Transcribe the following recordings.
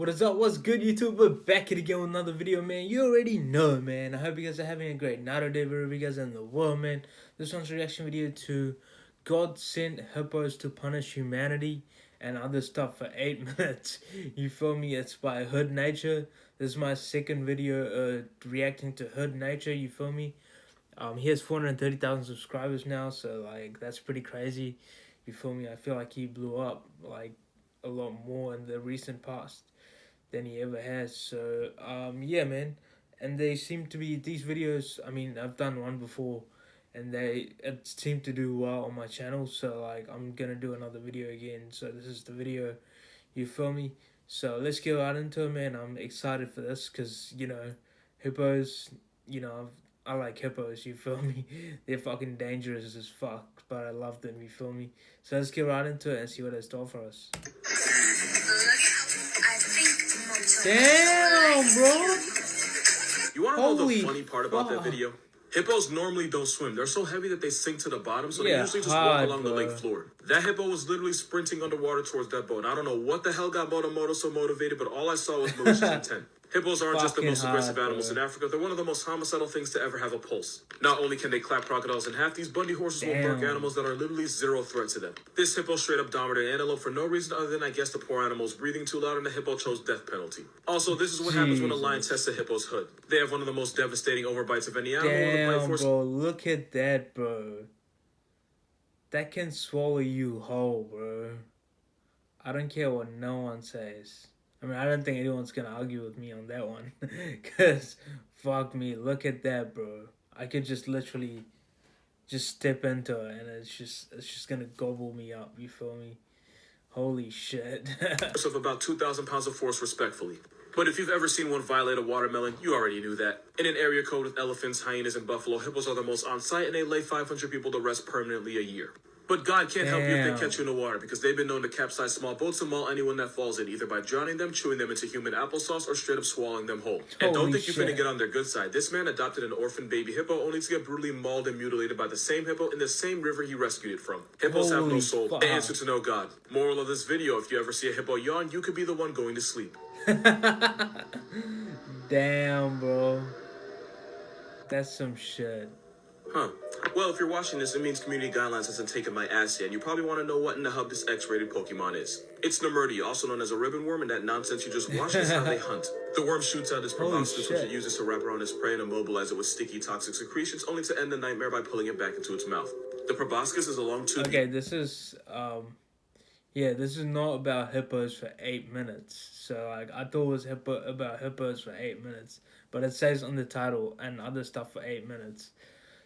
What is up? What's good, YouTube? We're back at it again with another video, man. You already know, man. I hope you guys are having a great night or day wherever you guys are in the world, man. This one's a reaction video to God sent hippos to punish humanity and other stuff for 8 minutes. You feel me? It's by Hood Nature. This is my second video reacting to Hood Nature, you feel me? He has 430,000 subscribers now, so like that's pretty crazy. You feel me? I feel like he blew up like a lot more in the recent past than he ever has. So yeah, man. And they seem to be these videos. I mean, I've done one before, and it seemed to do well on my channel. So like, I'm gonna do another video again. So this is the video. You feel me? So let's get right into it, man. I'm excited for this because hippos. I like hippos. You feel me? They're fucking dangerous as fuck, but I love them. You feel me? So let's get right into it and see what they store for us. Damn, bro. You want to know the funny part about that video? Hippos normally don't swim. They're so heavy that they sink to the bottom, so they usually just walk along the lake floor. That hippo was literally sprinting underwater towards that boat. I don't know what the hell got Motomoto so motivated, but all I saw was malicious intent. Hippos aren't just the most aggressive animals in Africa. They're one of the most homicidal things to ever have a pulse. Not only can they clap crocodiles in half, these Bundy horses will bark animals that are literally zero threat to them. This hippo straight up dominated an antelope for no reason other than I guess the poor animal's breathing too loud and the hippo chose death penalty. Also, this is what happens when a lion tests a hippo's hood. They have one of the most devastating overbites of any animal. Damn, bro, look at that, bro. That can swallow you whole, bro. I don't care what no one says. I mean, I don't think anyone's gonna argue with me on that one. Cause, fuck me, look at that, bro. I could just literally just step into it and it's just gonna gobble me up, you feel me? Holy shit. Of about 2,000 pounds of force, respectfully. But if you've ever seen one violate a watermelon, you already knew that. In an area code with elephants, hyenas, and buffalo, hippos are the most on-site and they lay 500 people to rest permanently a year. But God can't help you if they catch you in the water, because they've been known to capsize small boats and maul anyone that falls in, either by drowning them, chewing them into human applesauce, or straight up swallowing them whole. And don't think you're finna get on their good side. This man adopted an orphan baby hippo only to get brutally mauled and mutilated by the same hippo in the same river he rescued it from. Hippos have no soul. They answer to no God. Moral of this video, if you ever see a hippo yawn, you could be the one going to sleep. Damn, bro. That's some shit. Huh. Well, if you're watching this, it means community guidelines hasn't taken my ass yet, and you probably want to know what in the hub this X-rated Pokemon is. It's Nemurti, also known as a ribbon worm, and that nonsense you just watched is how they hunt. The worm shoots out its proboscis, which it uses to wrap around its prey and immobilize it with sticky, toxic secretions, only to end the nightmare by pulling it back into its mouth. The proboscis is a long tube. Okay, this is not about hippos for 8 minutes. So like, I thought it was about hippos for 8 minutes, but it says on the title and other stuff for 8 minutes.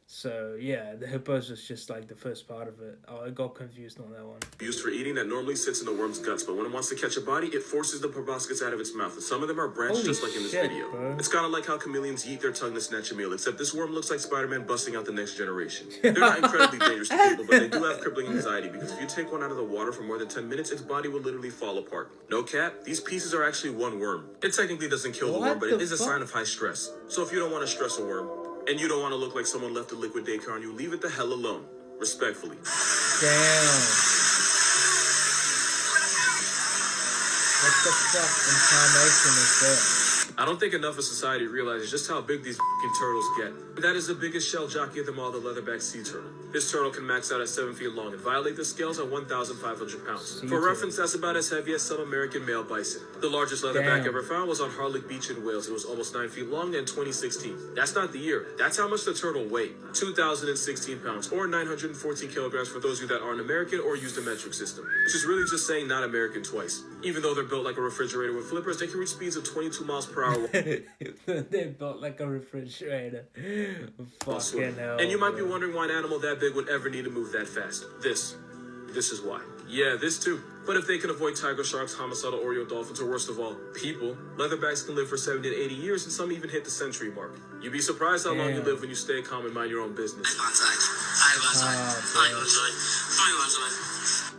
So yeah, the hippos was just like the first part of it. Oh, I got confused on that one. Used for eating that normally sits in the worm's guts, but when it wants to catch a body, it forces the proboscis out of its mouth. And some of them are branched, just like in this video. Bro. It's kind of like how chameleons eat their tongue to snatch a meal, except this worm looks like Spider-Man busting out the next generation. They're not incredibly dangerous to people, but they do have crippling anxiety, because if you take one out of the water for more than 10 minutes, its body will literally fall apart. No cap, these pieces are actually one worm. It technically doesn't kill the worm, but it is a sign of high stress. So if you don't want to stress a worm, and you don't want to look like someone left a liquid daycare on you, leave it the hell alone. Respectfully. Damn. What the fuck incarnation is that? I don't think enough of society realizes just how big these f***ing turtles get. That is the biggest shell jockey of them all, the leatherback sea turtle. This turtle can max out at 7 feet long and violate the scales at 1,500 pounds. For reference, that's about as heavy as some American male bison. The largest leatherback ever found was on Harlech Beach in Wales. It was almost 9 feet long in 2016. That's not the year. That's how much the turtle weighed. 2,016 pounds, or 914 kilograms for those of you that aren't American or use the metric system. Which is really just saying not American twice. Even though they're built like a refrigerator with flippers, they can reach speeds of 22 miles per hour. They're built like a refrigerator. Fucking hell. And you might be wondering why an animal that big would ever need to move that fast. This is why. Yeah, this too. But if they can avoid tiger sharks, homicidal Oreo dolphins, or worst of all, people, leatherbacks can live for 70 to 80 years, and some even hit the century mark. You'd be surprised how long you live when you stay calm and mind your own business.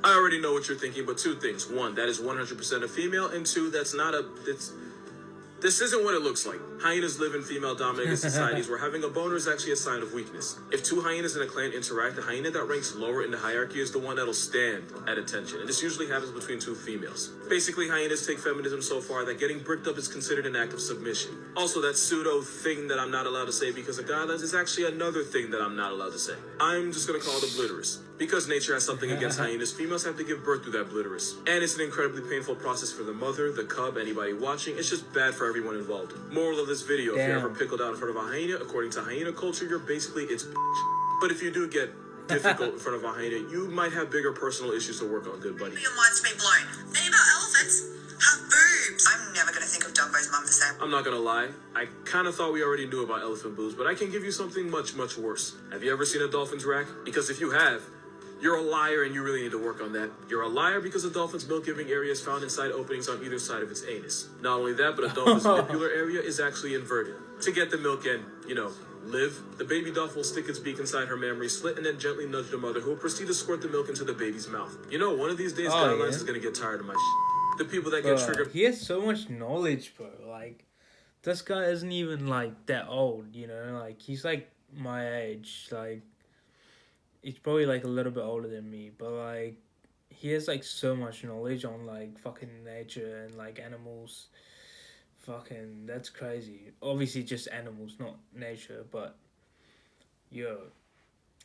I already know what you're thinking, but two things. One, that is 100% a female, and two, that's This isn't what it looks like. Hyenas live in female-dominated societies where having a boner is actually a sign of weakness. If two hyenas in a clan interact, the hyena that ranks lower in the hierarchy is the one that'll stand at attention, and this usually happens between two females. Basically, hyenas take feminism so far that getting bricked up is considered an act of submission. Also, that pseudo thing that I'm not allowed to say because of guidelines is actually another thing that I'm not allowed to say. I'm just gonna call it obliterous. Because nature has something against hyenas, females have to give birth through that obliterous. And it's an incredibly painful process for the mother, the cub, anybody watching. It's just bad for everyone involved. Moral of this video, if you're ever pickled out in front of a hyena, according to hyena culture, you're basically its bitch. But if you do get difficult in front of a hyena, you might have bigger personal issues to work on, good buddy. Your mind's been blown. Think about elephants. Have boobs. I'm never going to think of Dumbo's mum the same. I'm not gonna lie, I kind of thought we already knew about elephant boobs, but I can give you something much, much worse. Have you ever seen a dolphin's rack? Because if you have, you're a liar and you really need to work on that. You're a liar because a dolphin's milk-giving area is found inside openings on either side of its anus. Not only that, but a dolphin's nippular area is actually inverted. To get the milk and, live, the baby dolphin will stick its beak inside her mammary slit and then gently nudge the mother, who will proceed to squirt the milk into the baby's mouth. One of these days, guidelines is gonna get tired of my shit. The people that get triggered... He has so much knowledge, bro. Like, this guy isn't even, like, that old, Like, he's, like, my age. Like, he's probably, like, a little bit older than me. But, like, he has, like, so much knowledge on, like, fucking nature and, like, animals. Fucking, that's crazy. Obviously, just animals, not nature. But, yo,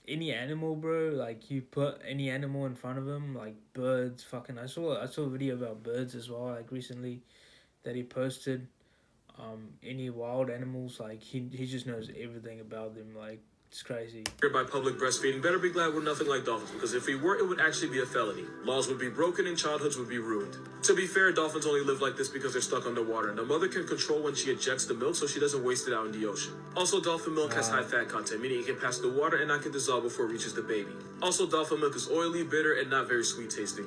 any animal, bro, like, you put any animal in front of him, like, birds, fucking, I saw a video about birds as well, like, recently, that he posted. Any wild animals, like, he just knows everything about them, like, it's crazy. By public breastfeeding, better be glad we're nothing like dolphins, because if we were, it would actually be a felony. Laws would be broken and childhoods would be ruined. To be fair, dolphins only live like this because they're stuck underwater, and the mother can control when she ejects the milk so she doesn't waste it out in the ocean. Also, dolphin milk has high fat content, meaning it can pass the water and not get dissolved before it reaches the baby. Also, dolphin milk is oily, bitter, and not very sweet tasting.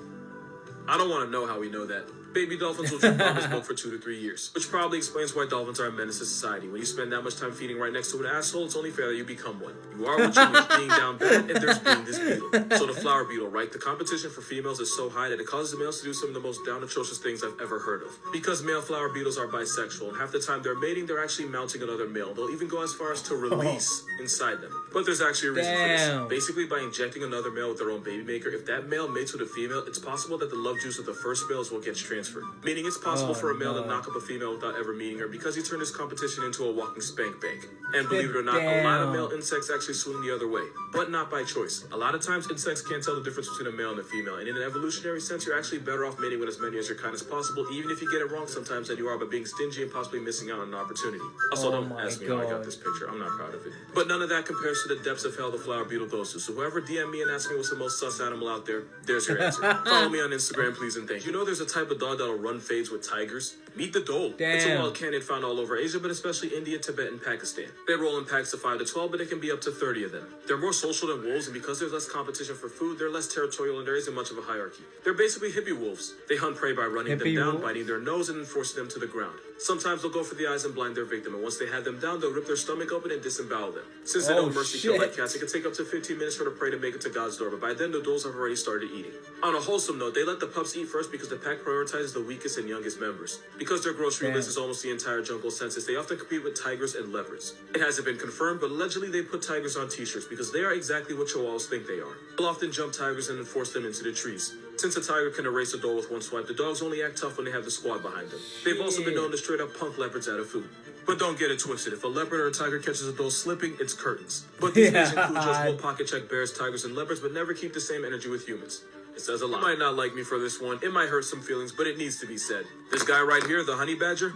I don't want to know how we know that. Baby dolphins will drink mama's milk for 2 to 3 years, which probably explains why dolphins are a menace to society. When you spend that much time feeding right next to an asshole, it's only fair that you become one. You are what you eat, being down bad, and there's being this beetle. So the flower beetle, right? The competition for females is so high that it causes the males to do some of the most down atrocious things I've ever heard of. Because male flower beetles are bisexual, and half the time they're mating, they're actually mounting another male. They'll even go as far as to release inside them. But there's actually a reason for this. Basically, by injecting another male with their own baby maker, if that male mates with a female, it's possible that the love juice of the first male is what gets transferred. Meaning it's possible for a male to knock up a female without ever meeting her because he turned his competition into a walking spank bank. And believe it or not, a lot of male insects actually swing the other way, but not by choice. A lot of times, insects can't tell the difference between a male and a female, and in an evolutionary sense, you're actually better off mating with as many as your kind as possible, even if you get it wrong sometimes than you are by being stingy and possibly missing out on an opportunity. Also, don't ask me how I got this picture. I'm not proud of it. But none of that compares to the depths of hell the flower beetle goes to. So whoever DM me and ask me what's the most sus animal out there, there's your answer. Follow me on Instagram, please, and thank you. There's a type of dog that'll run fades with tigers? Meet the dhole. It's a wild canid found all over Asia, but especially India, Tibet, and Pakistan. They roll in packs of 5 to 12, but it can be up to 30 of them. They're more social than wolves, and because there's less competition for food, they're less territorial and there isn't much of a hierarchy. They're basically hippie wolves. They hunt prey by running them down, biting their nose, and then forcing them to the ground. Sometimes they'll go for the eyes and blind their victim, and once they have them down, they'll rip their stomach open and disembowel them. Since they don't mercy kill like cats, it can take up to 15 minutes for the prey to make it to God's door, but by then the dholes have already started eating. On a wholesome note, they let the pups eat first because the pack prioritizes the weakest and youngest members. Because their grocery list is almost the entire jungle census, they often compete with tigers and leopards. It hasn't been confirmed, but allegedly they put tigers on t-shirts because they are exactly what chihuahuas think they are. They'll often jump tigers and then force them into the trees. Since a tiger can erase a dhole with one swipe, the dogs only act tough when they have the squad behind them. They've also been known to straight up punk leopards out of food. But don't get it twisted. If a leopard or a tiger catches a dhole slipping, it's curtains. But these Asian cujos will pocket check bears, tigers, and leopards, but never keep the same energy with humans. It says a lot. You might not like me for this one. It might hurt some feelings, but it needs to be said. This guy right here, the honey badger,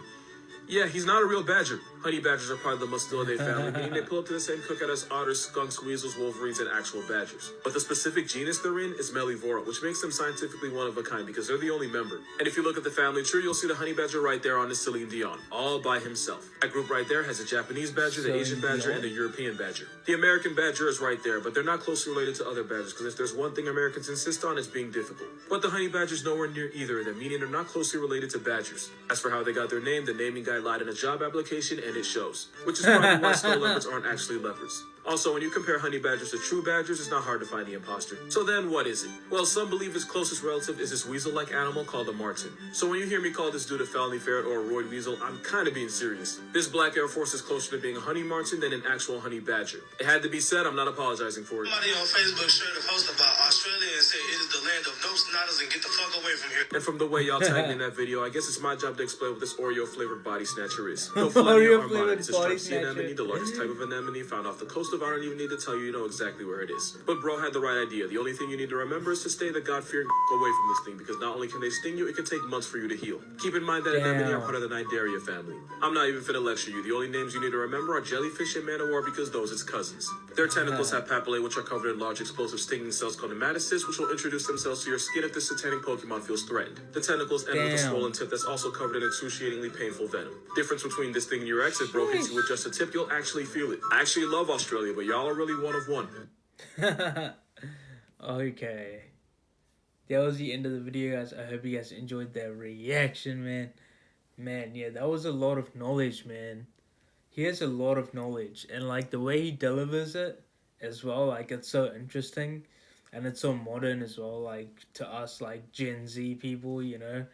yeah, he's not a real badger. Honey badgers are part of the Mustelidae family, meaning they pull up to the same cookout as otters, skunks, weasels, wolverines, and actual badgers. But the specific genus they're in is Mellivora, which makes them scientifically one of a kind because they're the only member. And if you look at the family tree, you'll see the honey badger right there on the Celine Dion, all by himself. That group right there has a Japanese badger, the Asian badger, and a European badger. The American badger is right there, but they're not closely related to other badgers because if there's one thing Americans insist on, it's being difficult. But the honey badger's nowhere near either of them, meaning they're not closely related to badgers. As for how they got their name, the naming guy lied in a job application, and it shows. Which is probably why snow leopards aren't actually leopards. Also, when you compare honey badgers to true badgers, it's not hard to find the imposter. So then, what is it? Well, some believe his closest relative is this weasel-like animal called a marten. So when you hear me call this dude a felony ferret or a roid weasel, I'm kind of being serious. This black Air Force is closer to being a honey marten than an actual honey badger. It had to be said, I'm not apologizing for it. Somebody on Facebook shared a post about Australia and said it is the land of no snotters and get the fuck away from here. And from the way y'all tagged in that video, I guess it's my job to explain what this Oreo-flavored body snatcher is. Oreo-flavored body sea anemone, the largest type of anemone found off the coast of. I don't even need to tell you, you know exactly where it is. But bro had the right idea. The only thing you need to remember is to stay the God-fearing away from this thing, because not only can they sting you, it can take months for you to heal. Keep in mind that anemone are part of the Nidaria family. I'm not even finna lecture you. The only names you need to remember are jellyfish and man-o-war, because those it's cousins. Their tentacles have papillae, which are covered in large explosive stinging cells called nematocysts, which will introduce themselves to your skin if this satanic Pokemon feels threatened. The tentacles end with a swollen tip that's also covered in excruciatingly painful venom. Difference between this thing and your ex, if bro hits you with just a tip, you'll actually feel it. I actually love Australia, but y'all are really one of one. Okay. That was the end of the video, guys. I hope you guys enjoyed that reaction, man. Man, yeah, that was a lot of knowledge, man. He has a lot of knowledge. And, like, the way he delivers it as well, like, it's so interesting. And it's so modern as well, like, to us, like, Gen Z people, you know.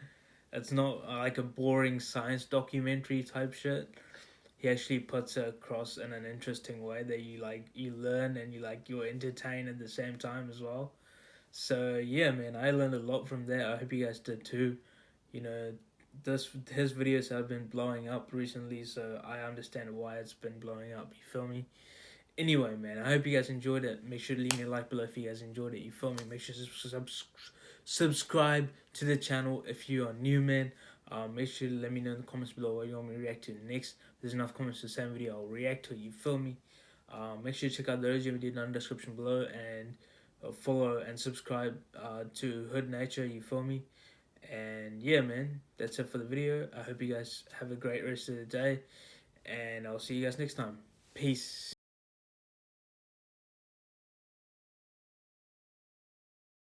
It's not, like, a boring science documentary type shit. He actually puts it across in an interesting way that you learn and you're entertained at the same time as well. So yeah, man, I learned a lot from that. I hope you guys did too. You know, his videos have been blowing up recently, so I understand why it's been blowing up. You feel me? Anyway, man, I hope you guys enjoyed it. Make sure to leave me a like below if you guys enjoyed it. You feel me? Make sure to subscribe to the channel if you are new, man. Make sure to let me know in the comments below what you want me to react to next. If there's enough comments to the same video, I'll react to it. You feel me? Make sure to check out the original video down in the description below, and follow and subscribe to Hood Nature. You feel me? And yeah, man, that's it for the video. I hope you guys have a great rest of the day, and I'll see you guys next time. Peace.